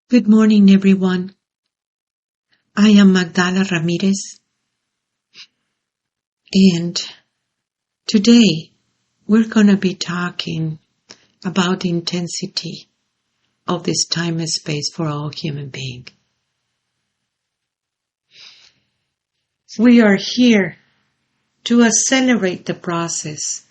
Good morning, everyone. I am Magdala Ramirez, and today we're going to be talking about the intensity of this time and space for all human beings. We are here to accelerate the process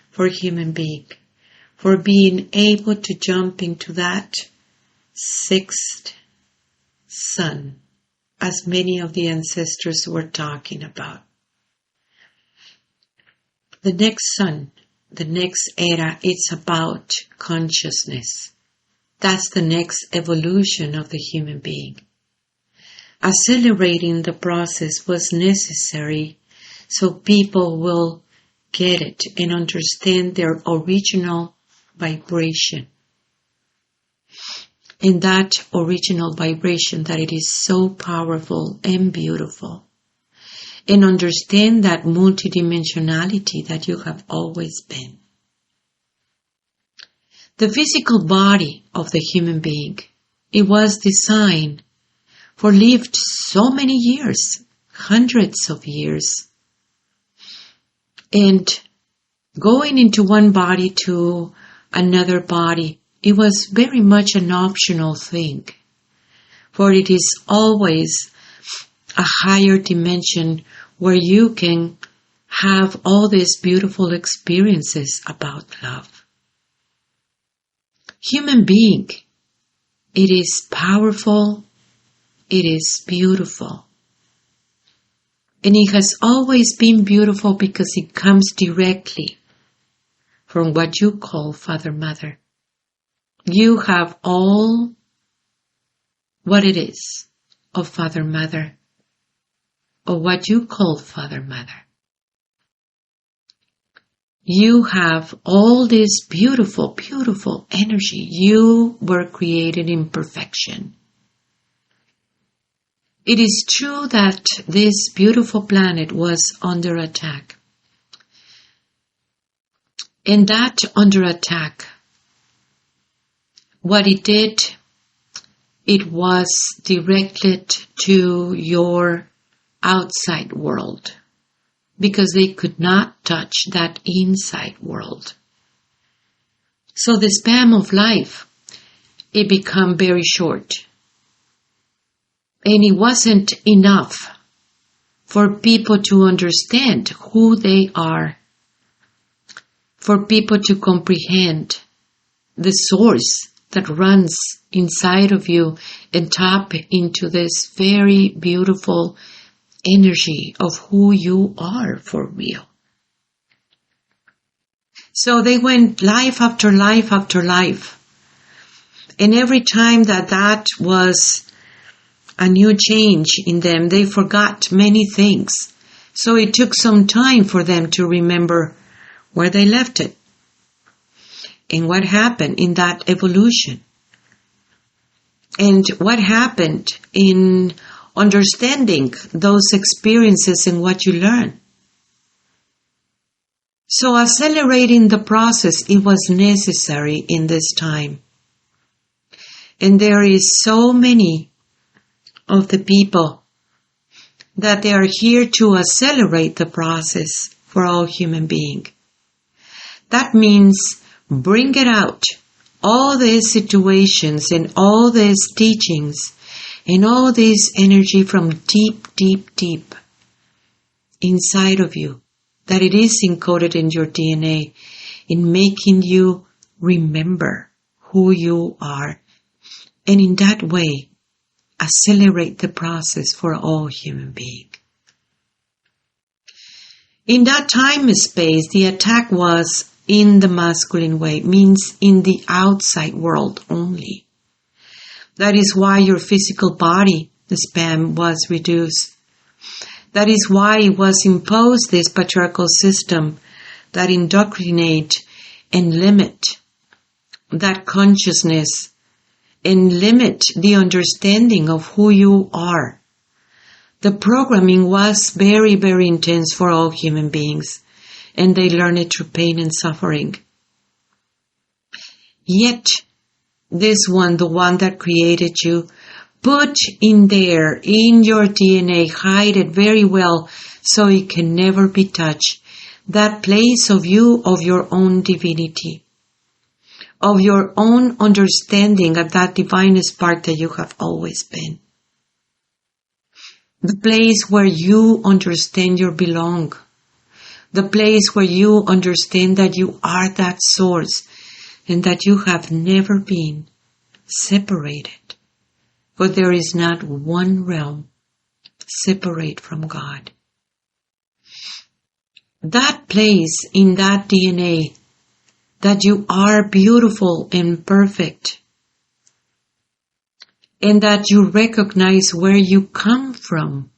for human being, for being able to jump into that sixth sun, as many of the ancestors were talking about. The next sun, the next era, it's about consciousness. That's the next evolution of the human being. Accelerating the process was necessary so people will get it and understand their original vibration. And that original vibration, that it is so powerful and beautiful. And understand that multidimensionality that you have always been. The physical body of the human being, it was designed for lived so many years, hundreds of years. And going into one body to another body, it was very much an optional thing, for it is always a higher dimension where you can have all these beautiful experiences about love. Human being, it is powerful, it is beautiful. And it has always been beautiful because it comes directly from what you call Father Mother. You have all what it is of Father Mother, or what you call Father Mother. You have all this beautiful, beautiful energy. You were created in perfection. It is true that this beautiful planet was under attack. And that under attack, what it did, it was directed to your outside world, because they could not touch that inside world. So the span of life, it became very short. And it wasn't enough for people to understand who they are, for people to comprehend the source that runs inside of you and tap into this very beautiful energy of who you are for real. So they went life after life after life. And every time that was a new change in them, they forgot many things. So it took some time for them to remember where they left it and what happened in that evolution. And what happened in understanding those experiences and what you learn. So accelerating the process, it was necessary in this time. And there is so many of the people that they are here to accelerate the process for all human beings. That means bring it out, all these situations and all these teachings and all this energy from deep, deep, deep inside of you, that it is encoded in your DNA, in making you remember who you are. And in that way, accelerate the process for all human beings. In that time and space, the attack was in the masculine way, means in the outside world only. That is why your physical body, the span, was reduced. That is why it was imposed this patriarchal system that indoctrinate and limit that consciousness and limit the understanding of who you are. The programming was very, very intense for all human beings, and they learn it through pain and suffering. Yet, this one, the one that created you, put in there, in your DNA, hide it very well so it can never be touched. That place of you, of your own divinity, of your own understanding of that divinest part that you have always been. The place where you understand you belong. The place where you understand that you are that source and that you have never been separated. For there is not one realm separate from God. That place in that DNA that you are beautiful and perfect, and that you recognize where you come from,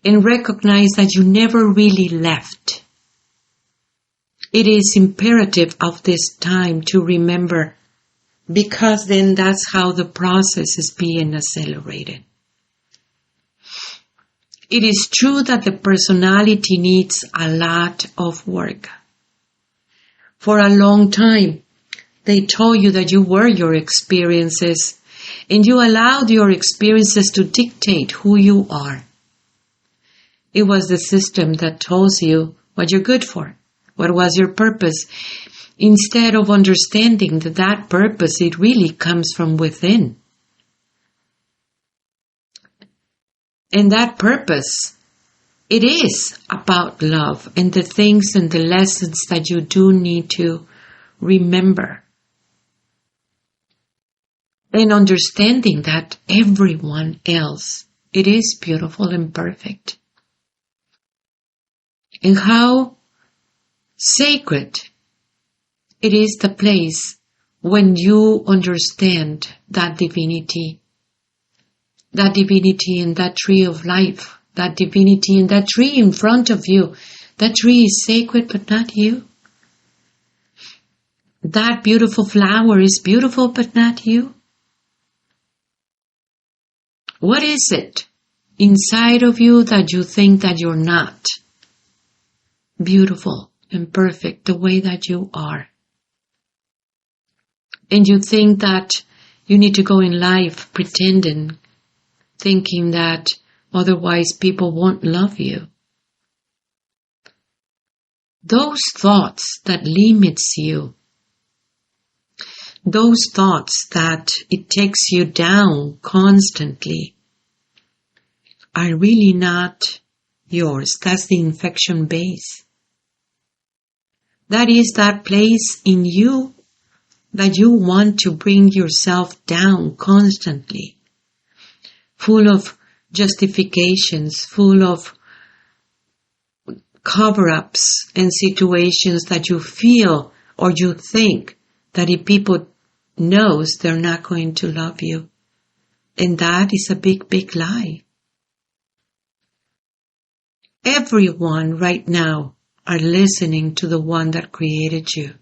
and recognize that you never really left. It is imperative of this time to remember, because then that's how the process is being accelerated. It is true that the personality needs a lot of work. For a long time, they told you that you were your experiences, and you allowed your experiences to dictate who you are. It was the system that tells you what you're good for, what was your purpose, instead of understanding that that purpose, it really comes from within. And that purpose, it is about love and the things and the lessons that you do need to remember. And understanding that everyone else, it is beautiful and perfect. And how sacred it is the place when you understand that divinity in that tree of life, that divinity in that tree in front of you. That tree is sacred, but not you. That beautiful flower is beautiful, but not you. What is it inside of you that you think that you're not beautiful and perfect the way that you are? And you think that you need to go in life pretending, thinking that otherwise people won't love you. Those thoughts that limits you, those thoughts that it takes you down constantly, are really not yours. That's the infection base. That is that place in you that you want to bring yourself down constantly, full of justifications, full of cover-ups and situations that you feel or you think that if people knows, they're not going to love you. And that is a big, big lie. Everyone right now are listening to the one that created you,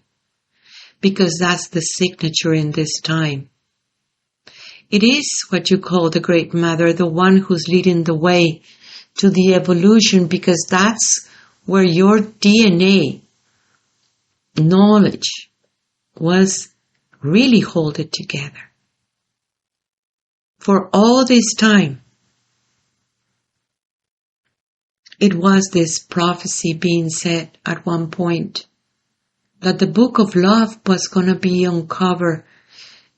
because that's the signature in this time. It is what you call the Great Mother, the one who's leading the way to the evolution, because that's where your DNA knowledge was really hold it together. For all this time, it was this prophecy being said at one point that the book of love was going to be uncovered,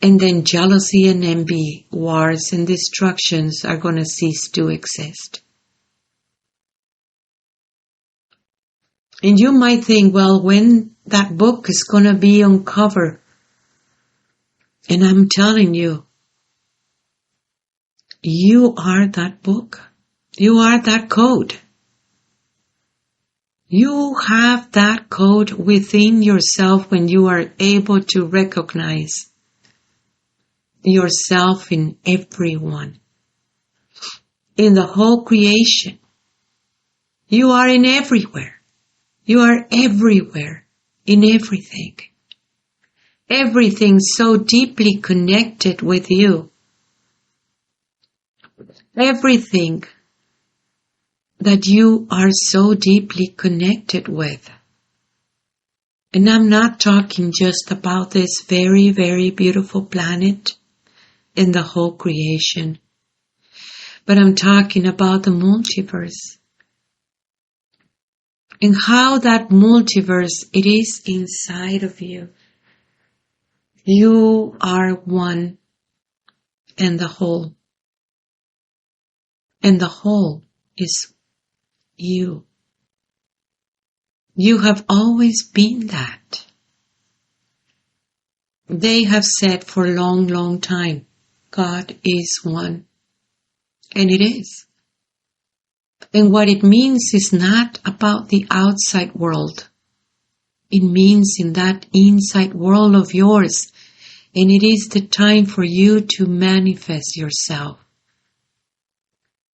and then jealousy and envy, wars and destructions are going to cease to exist. And you might think, well, when that book is going to be uncovered, and I'm telling you, you are that book. You are that code. You have that code within yourself when you are able to recognize yourself in everyone, in the whole creation. You are in everywhere. You are everywhere, in everything. Everything so deeply connected with you. Everything that you are so deeply connected with. And I'm not talking just about this very, very beautiful planet and the whole creation, but I'm talking about the multiverse and how that multiverse, it is inside of you. You are one and the whole. And the whole is you. You have always been that. They have said for a long, long time, God is one. And it is. And what it means is not about the outside world. It means in that inside world of yours. And it is the time for you to manifest yourself.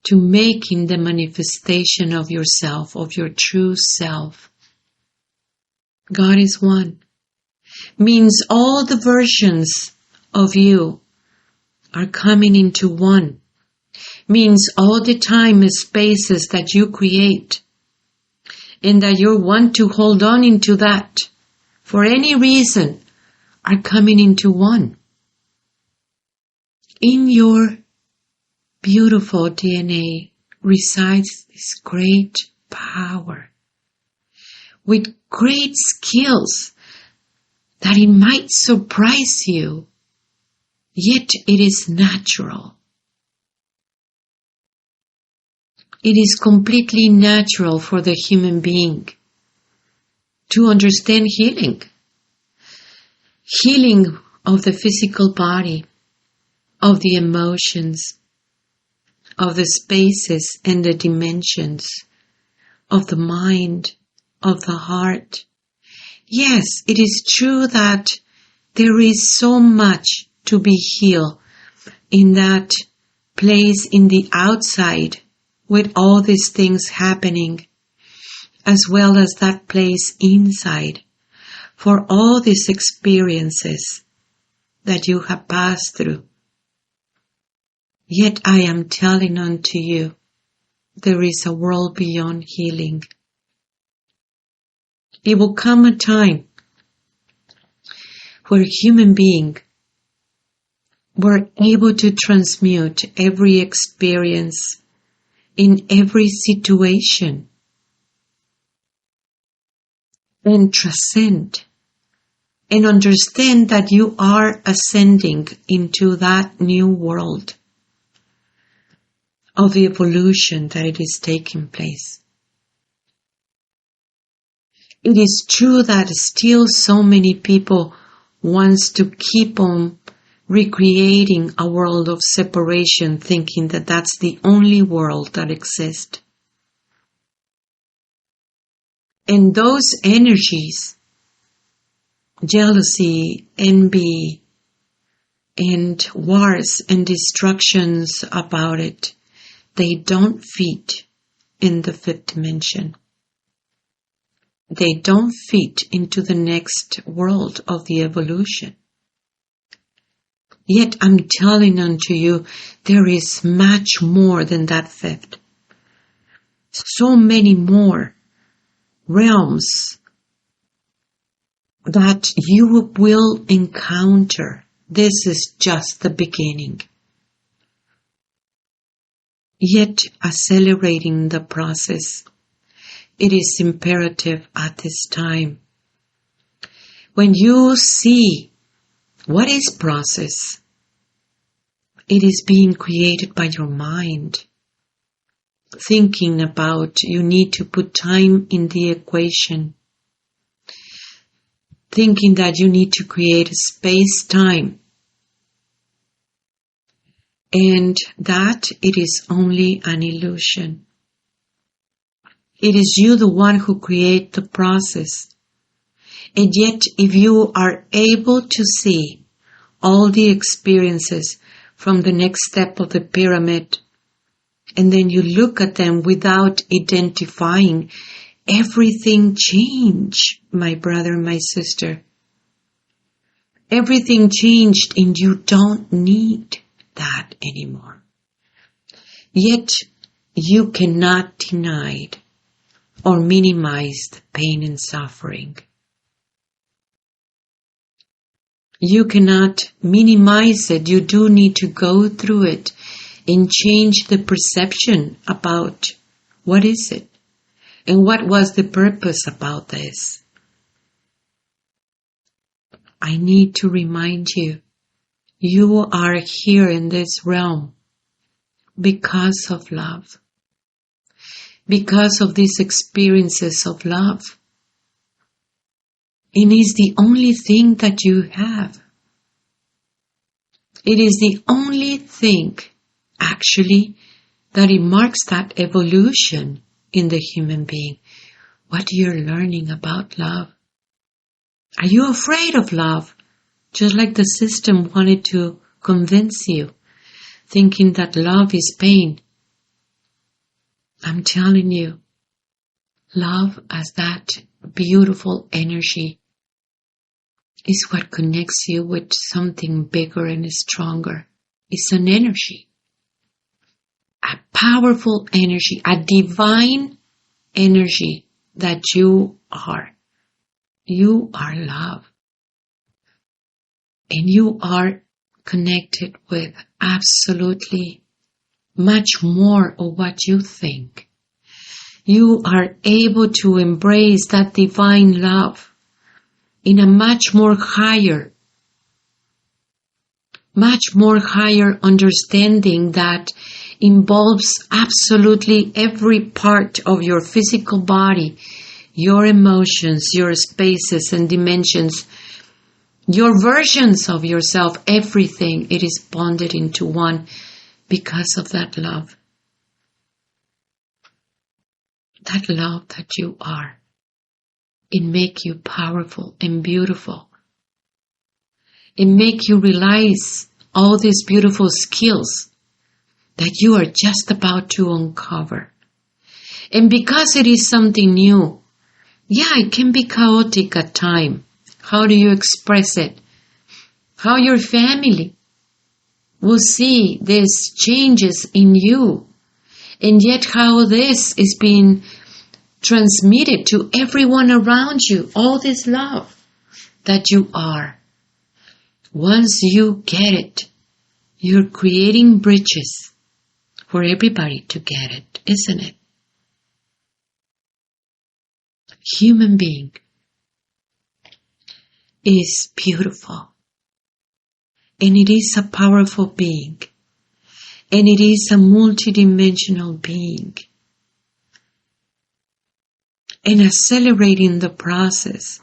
To making the manifestation of yourself, of your true self. God is one. Means all the versions of you are coming into one. Means all the time and spaces that you create and that you want to hold on into that for any reason are coming into one. In your beautiful DNA resides this great power with great skills that it might surprise you, yet it is natural. It is completely natural for the human being to understand healing. Healing of the physical body, of the emotions, of the spaces and the dimensions, of the mind, of the heart. Yes, it is true that there is so much to be healed in that place in the outside with all these things happening, as well as that place inside for all these experiences that you have passed through. Yet I am telling unto you, there is a world beyond healing. It will come a time where human beings were able to transmute every experience in every situation and transcend and understand that you are ascending into that new world of the evolution that it is taking place. It is true that still so many people wants to keep on recreating a world of separation, thinking that that's the only world that exists. And those energies, jealousy, envy, and wars and destructions about it, they don't fit in the fifth dimension. They don't fit into the next world of the evolution. Yet I'm telling unto you, there is much more than that fifth. So many more realms that you will encounter. This is just the beginning. Yet accelerating the process, it is imperative at this time. When you see what is process, it is being created by your mind. Thinking about you need to put time in the equation. Thinking that you need to create a space-time. And that it is only an illusion. It is you the one who create the process. And yet if you are able to see all the experiences from the next step of the pyramid, and then you look at them without identifying, everything changed, my brother, my sister. Everything changed and you don't need that anymore. Yet you cannot deny or minimize the pain and suffering. You cannot minimize it. You do need to go through it and change the perception about what is it and what was the purpose about this. I need to remind you, you are here in this realm because of love, because of these experiences of love. It is the only thing that you have. It is the only thing, actually, that it marks that evolution in the human being. What you're learning about love. Are you afraid of love? Just like the system wanted to convince you, thinking that love is pain. I'm telling you, love as that beautiful energy is what connects you with something bigger and stronger. It's an energy, a powerful energy, a divine energy that you are. You are love. And you are connected with absolutely much more of what you think. You are able to embrace that divine love in a much more higher understanding that involves absolutely every part of your physical body, your emotions, your spaces and dimensions, your versions of yourself, everything. It is bonded into one because of that love. That love that you are. It makes you powerful and beautiful. It makes you realize all these beautiful skills that you are just about to uncover. And because it is something new, it can be chaotic at times. How do you express it? How your family will see these changes in you, and yet how this is being transmitted to everyone around you, all this love that you are. Once you get it, you're creating bridges for everybody to get it, isn't it? Human being is beautiful, and it is a powerful being, and it is a multidimensional being. And accelerating the process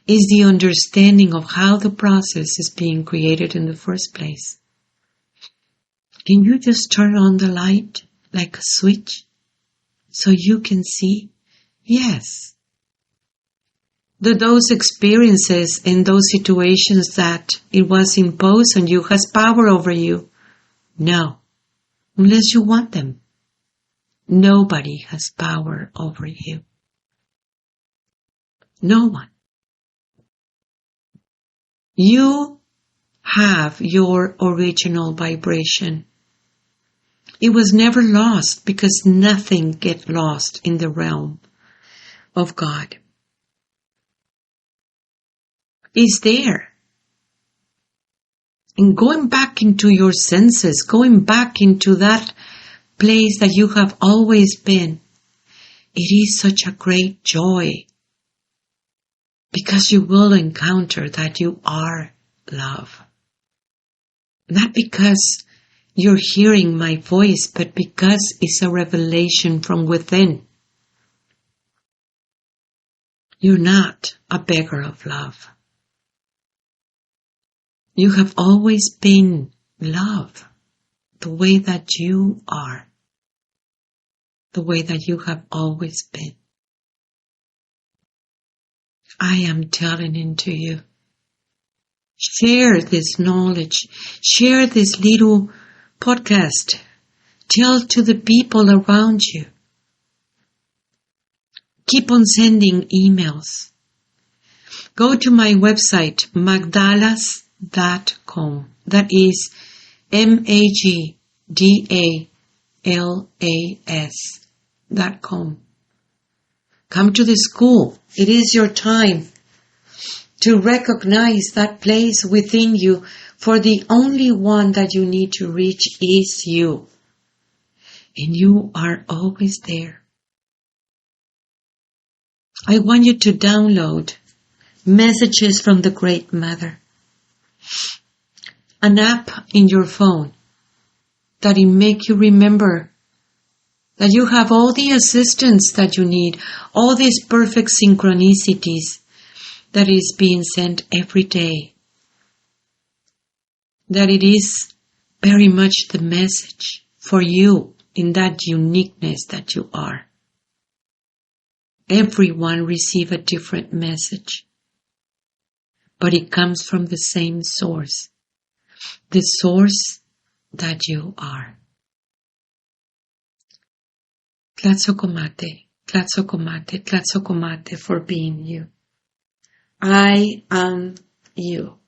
is the understanding of how the process is being created in the first place. Can you just turn on the light like a switch so you can see? Yes. Those experiences and those situations that it was imposed on you has power over you? No, unless you want them. Nobody has power over you. No one. You have your original vibration. It was never lost because nothing gets lost in the realm of God. It's there. And going back into your senses, going back into that place that you have always been, it is such a great joy. Because you will encounter that you are love. Not because you're hearing my voice, but because it's a revelation from within. You're not a beggar of love. You have always been love, the way that you are, the way that you have always been. I am telling it to you. Share this knowledge. Share this little podcast. Tell to the people around you. Keep on sending emails. Go to my website, magdalas.com. That is MAGDALAS.com. Come to the school. It is your time. to recognize that place within you, for the only one that you need to reach is you. And you are always there. I want you to download Messages from the Great Mother, an app in your phone that will make you remember that you have all the assistance that you need, all these perfect synchronicities that is being sent every day. That it is very much the message for you in that uniqueness that you are. Everyone receives a different message, but it comes from the same source, the source that you are. Tlatsokomate, Tlatsokomate, Tlatsokomate for being you. I am you.